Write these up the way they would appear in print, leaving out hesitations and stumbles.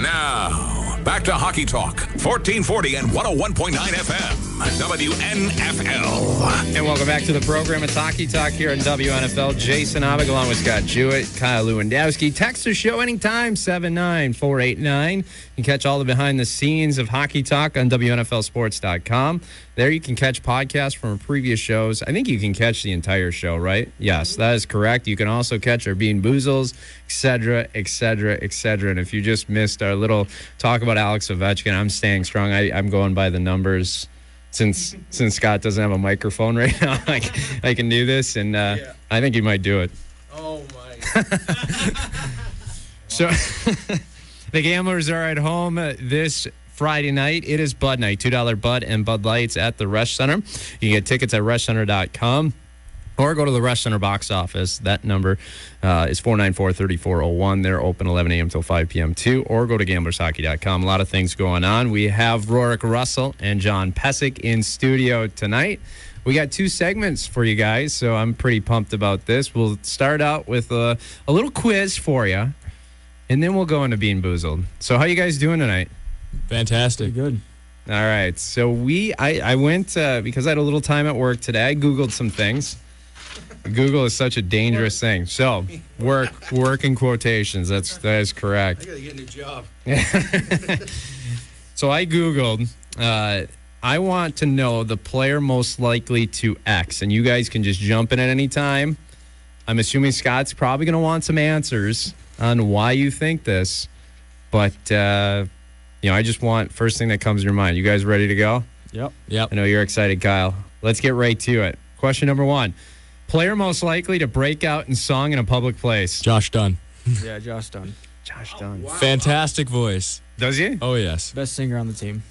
Now, back to Hockey Talk, 1440 and 101.9 FM, WNFL. And welcome back to the program. It's Hockey Talk here on WNFL. Jason Abig along with Scott Jewett, Kyle Lewandowski. Text the show anytime, 79489. You can catch all the behind the scenes of Hockey Talk on WNFLsports.com. There you can catch podcasts from previous shows. I think you can catch the entire show, right? Yes, that is correct. You can also catch our Bean Boozles, etc., etc., etc. And if you just missed our little talk about Alex Ovechkin, I'm staying strong. I'm going by the numbers. Since Scott doesn't have a microphone right now, I can do this, and I think he might do it. Oh, my. So the Gamblers are at home this Friday night. It is Bud Night, $2 Bud and Bud Lights at the Resch Center. You can get tickets at ReschCenter.com. Or go to the Resch Center box office. That number is 494-3401. They're open 11 a.m. till 5 p.m. too. Or go to gamblershockey.com. A lot of things going on. We have Rourke Russell and John Pesek in studio tonight. We got two segments for you guys, so I'm pretty pumped about this. We'll start out with a little quiz for you, and then we'll go into Being Boozled. So how you guys doing tonight? Fantastic. Good. All right. So I went, because I had a little time at work today, I Googled some things. Google is such a dangerous thing. So, work in quotations. That is correct. I got to get a new job. So I Googled, I want to know the player most likely to X. And you guys can just jump in at any time. I'm assuming Scott's probably going to want some answers on why you think this. But, I just want first thing that comes to your mind. You guys ready to go? Yep. I know you're excited, Kyle. Let's get right to it. Question number 1. Player most likely to break out in song in a public place. Josh Dunn. Yeah, Josh Dunn. Josh Dunn. Wow. Fantastic voice. Does he? Oh, yes. Best singer on the team,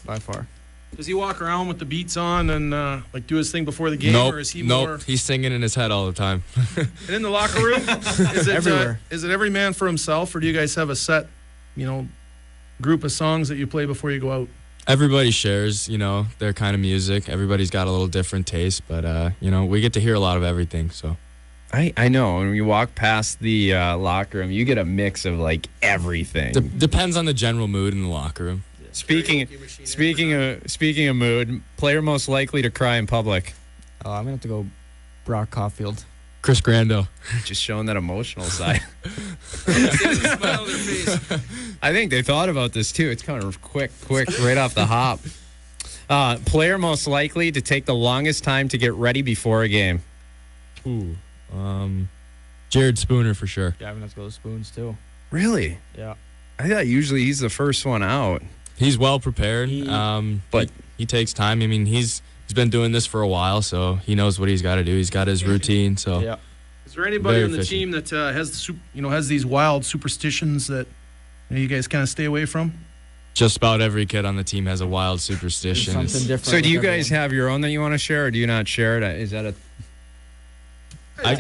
by far. Does he walk around with the beats on and do his thing before the game, Nope. or is he more? Nope. He's singing in his head all the time. And in the locker room, is it Everywhere. Is it every man for himself, or do you guys have a set, group of songs that you play before you go out? Everybody shares, their kind of music. Everybody's got a little different taste, but, we get to hear a lot of everything, so. I know. When you walk past the locker room, you get a mix of, everything. Depends on the general mood in the locker room. Yeah. Speaking of mood, player most likely to cry in public. I'm going to have to go Brock Caulfield. Chris Grando. Just showing that emotional side. I think they thought about this, too. It's kind of quick, right off the hop. Player most likely to take the longest time to get ready before a game. Ooh. Jared Spooner for sure. Yeah, I'm going to have to go with Spoons, too. Really? Yeah. I thought usually he's the first one out. He's well prepared, but he takes time. I mean, he's been doing this for a while, so he knows what he's got to do. He's got his routine, so. Yeah. Is there anybody Very on the efficient. team that has these wild superstitions that you guys kind of stay away from? Just about every kid on the team has a wild superstition. Something different. So do you with guys everyone. have your own that you want to share, or do you not share it? Is that a... I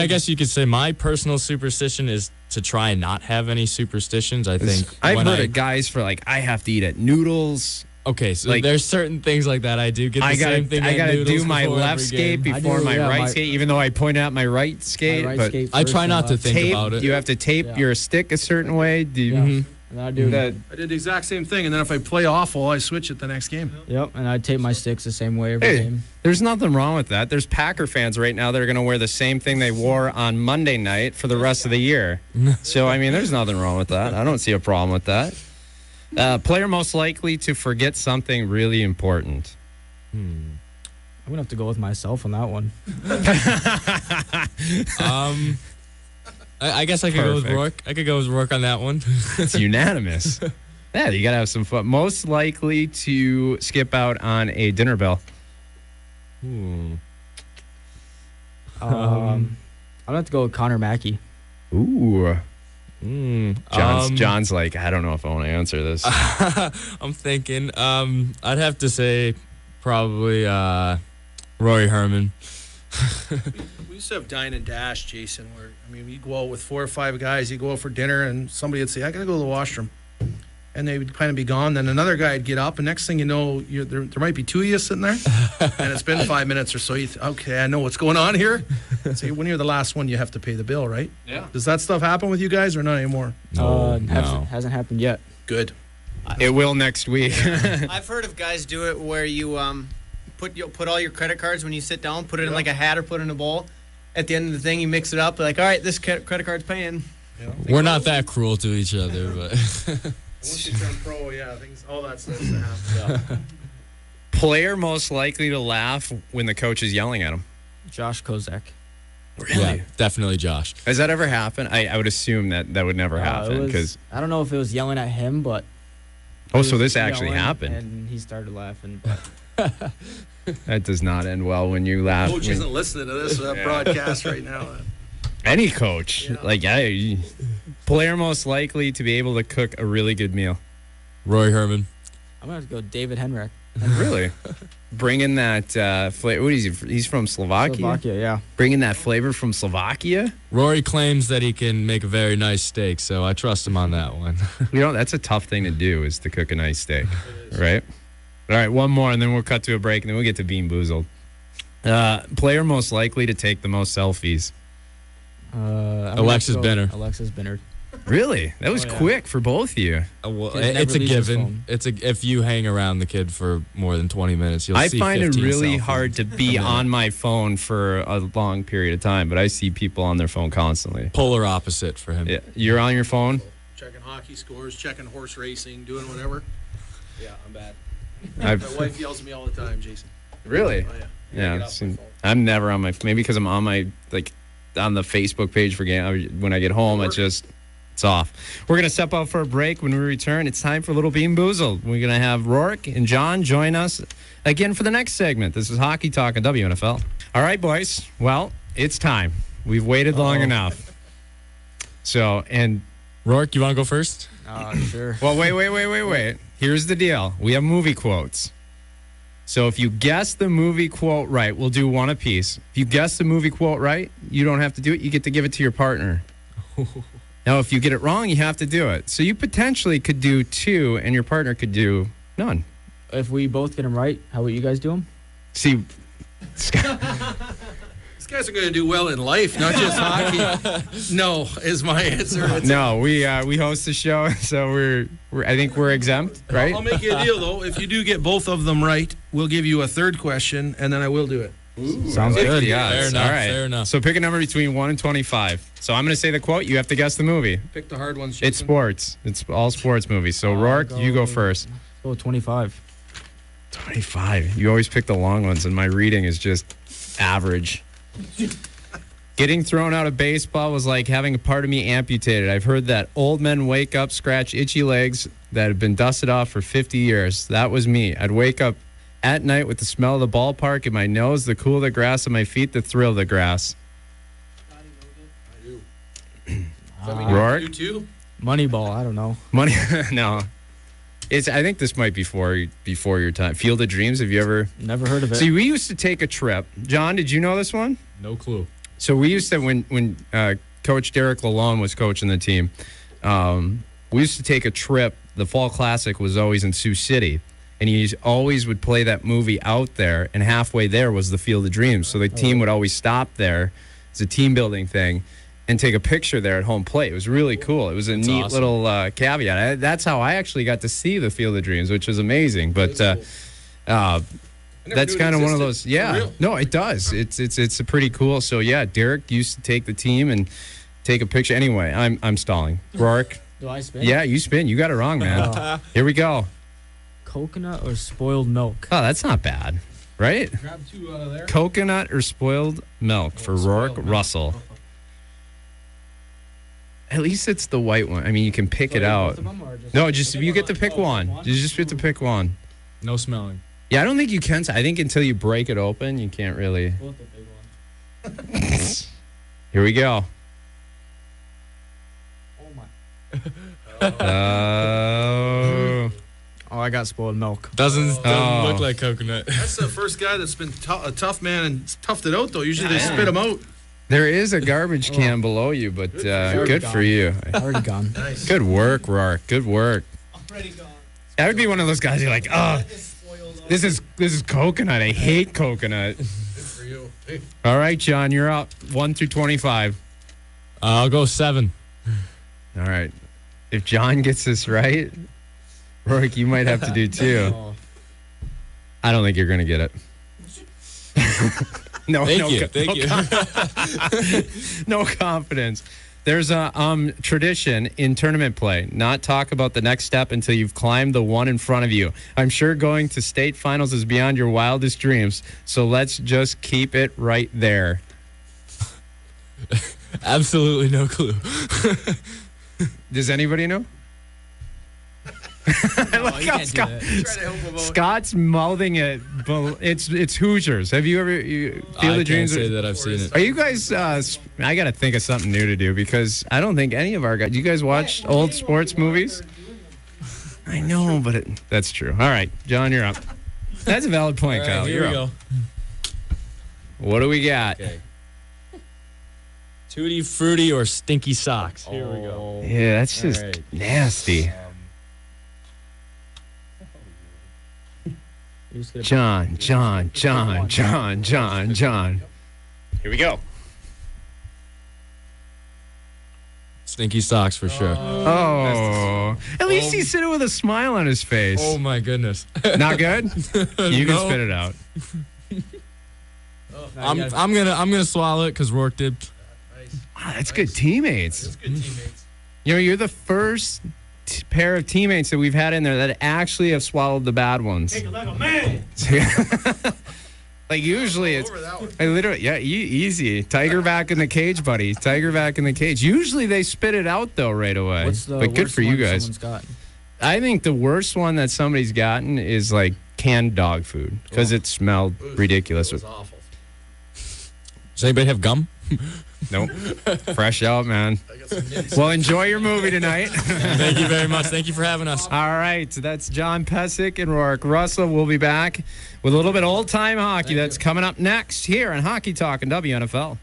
guess you could say my personal superstition is to try and not have any superstitions. I think I've when heard of guys for I have to eat at noodles. Okay, so there's certain things like that I do get the I same thing. I gotta do my before left every skate game. before my right skate, even though I point out my right skate. My right but skate I first try and not to left. think tape, about it. you have to tape Yeah. your stick a certain way. Do you, Yeah. And I do. that, I did the exact same thing, and then if I play awful, I switch it the next game. Yep, and I tape my sticks the same way every Hey, game. there's nothing wrong with that. There's Packer fans right now that are going to wear the same thing they wore on Monday night for the rest of the year. So, there's nothing wrong with that. I don't see a problem with that. Player most likely to forget something really important. I'm going to have to go with myself on that one. I guess I could go with Perfect. Rourke. I could go with Rourke on that one. It's unanimous. Yeah, you got to have some fun. Most likely to skip out on a dinner bill. Ooh. I'm going to have to go with Connor Mackey. Ooh. Mm. John's like, I don't know if I want to answer this. I'm thinking. I'd have to say probably Rory Herman. We used to have dine and dash, Jason, where you go out with 4 or 5 guys, you go out for dinner, and somebody would say, I gotta go to the washroom. and they would kind of be gone. Then another guy would get up, and next thing you know, there might be two of you sitting there, and it's been 5 minutes or so. Okay, I know what's going on here. So when you're the last one, you have to pay the bill, right? Yeah. Does that stuff happen with you guys or not anymore? No, Hasn't happened yet. Good. It will next week. I've heard of guys do it where you put all your credit cards when you sit down, put it in like a hat or put it in a bowl. At the end of the thing, you mix it up. Like, all right, this credit card's paying. We're not that cruel to each other, but Once you turn pro, all that stuff happens. Player most likely to laugh when the coach is yelling at him. Josh Kozak. yeah, definitely Josh. Has that ever happened? I would assume that would never happen because. I don't know if it was yelling at him, but. Oh, so this actually happened. And he started laughing. But That does not end well when you laugh. Coach isn't listening to this broadcast right now. Any coach, player most likely to be able to cook a really good meal. Roy Herman. I'm going to go David Henrik. Really? Bringing that flavor. What is he? He's from Slovakia? Slovakia, yeah. Bringing that flavor from Slovakia? Rory claims that he can make a very nice steak, so I trust him on that one. That's a tough thing to do, is to cook a nice steak, right? All right, one more, and then we'll cut to a break, and then we'll get to being boozled. Player most likely to take the most selfies. Alexis Binner. Alexis Binner. Really? That was quick for both of you. Well, Kid never it's a leaves his given. phone. If you hang around the kid for more than 20 minutes, you'll I see find it 15 really selfies. hard to be on my phone for a long period of time, but I see people on their phone constantly. Polar opposite for him. Yeah. You're on your phone? Checking hockey scores, checking horse racing, doing whatever. Yeah, I'm bad. My wife yells at me all the time, Jason. Really? Oh, yeah. Yeah. Get off my phone. I'm never on my, maybe because I'm on my, on the Facebook page for game. When I get home, it's off. We're going to step out for a break. When we return, it's time for Little Bean Boozled. We're going to have Rourke and John join us again for the next segment. This is Hockey Talk on WNFL. All right, boys. Well, it's time. We've waited long enough. So, and Rourke, you want to go first? Sure. well, wait. Here's the deal. We have movie quotes. So if you guess the movie quote right, we'll do one apiece. If you guess the movie quote right, you don't have to do it. You get to give it to your partner. Now, if you get it wrong, you have to do it. So you potentially could do two, and your partner could do none. If we both get them right, how about you guys do them? See, These guys are going to do well in life, not just hockey. No, is my answer. no, we host the show, so I think we're exempt, right? I'll make you a deal, though. If you do get both of them right, we'll give you a third question, and then I will do it. Sounds good. Yeah, Fair enough, all right. fair enough. So pick a number between 1 and 25. So I'm going to say the quote. You have to guess the movie. Pick the hard ones, Jason. It's sports. It's all sports movies. So Rourke, you go first. Oh, 25. 25. You always pick the long ones, and my reading is just average. Getting thrown out of baseball was like having a part of me amputated. I've heard that old men wake up, scratch itchy legs that have been dusted off for 50 years. That was me. I'd wake up at night with the smell of the ballpark in my nose, the cool of the grass at my feet, the thrill of the grass. Rourke? You too? Moneyball, I don't know. Money? No. I think this might be before your time. Field of Dreams, have you ever? Never heard of it. See, we used to take a trip. John, did you know this one? No clue. So we used to, when Coach Derek Lalonde was coaching the team, we used to take a trip. The Fall Classic was always in Sioux City. And he always would play that movie out there, and halfway there was the Field of Dreams. So the team would always stop there. It's a team building thing, and take a picture there at home plate. It was really cool. It was a neat awesome. little caveat. That's how I actually got to see the Field of Dreams, which was amazing. But that's kind of one of those. Yeah, no, it does. It's a pretty cool. So yeah, Derek used to take the team and take a picture. Anyway, I'm stalling. Rourke. Do I spin? Yeah, you spin. You got it wrong, man. Here we go. Coconut or spoiled milk? Oh, that's not bad, right? Grab two out of there. Coconut or spoiled milk for Rourke Russell. At least it's the white one. I mean, you can pick it out. No, just you get to pick one. You just get to pick one. No smelling. Yeah, I don't think you can. I think until you break it open, you can't really. Both the big one. Here we go. Oh, my. Oh. I got spoiled milk. Doesn't Oh. look like coconut. That's the first guy that's been a tough man and toughed it out, though. Usually they spit him out. There is a garbage can below you, but good for you. Already gone. Nice. Good work, Rourke. Good work. Already gone. I would be one of those guys. You're like, oh, this is coconut. I hate coconut. Good for you. Hey. All right, John, you're up. 1 through 25. I'll go 7. All right. If John gets this right, Rourke, you might have to do 2. I don't think you're going to get it. No, Thank you. No confidence. There's a tradition in tournament play, not talk about the next step until you've climbed the one in front of you. I'm sure going to state finals is beyond your wildest dreams, so let's just keep it right there. Absolutely no clue. Does anybody know? I like how Scott's mouthing it. It's Hoosiers. Have you ever Field of Dreams? I can't say that I've seen it. Are you guys? I got to think of something new to do because I don't think any of our guys. You guys watch old sports movies? I know, but that's true. All right, John, you're up. That's a valid point, Kyle. Here You're we up. go. What do we got? Okay. Tutti Frutti or Stinky Socks? Here we go. Yeah, that's just right. nasty. John. Here we go. Stinky Socks for sure. Oh, at least he's sitting with a smile on his face. Oh my goodness. Not good? You can No. spit it out. I'm gonna swallow it because Rourke did. Wow, that's good teammates. That's good teammates. You know, you're the first pair of teammates that we've had in there that actually have swallowed the bad ones. Take it like a man. Like usually it's Over that one. I literally easy. Tiger back in the cage, buddy. Tiger back in the cage. Usually they spit it out though right away. What's the but good worst for you one guys. someone's gotten? I think the worst one that somebody's gotten is like canned dog food because it smelled ridiculous. It was awful. Does anybody have gum? Nope. Fresh out, man. I got some mints. Well, enjoy your movie tonight. Thank you very much. Thank you for having us. All right. That's John Pesek and Rourke Russell. We'll be back with a little bit old-time hockey that's coming up next here on Hockey Talk and WNFL.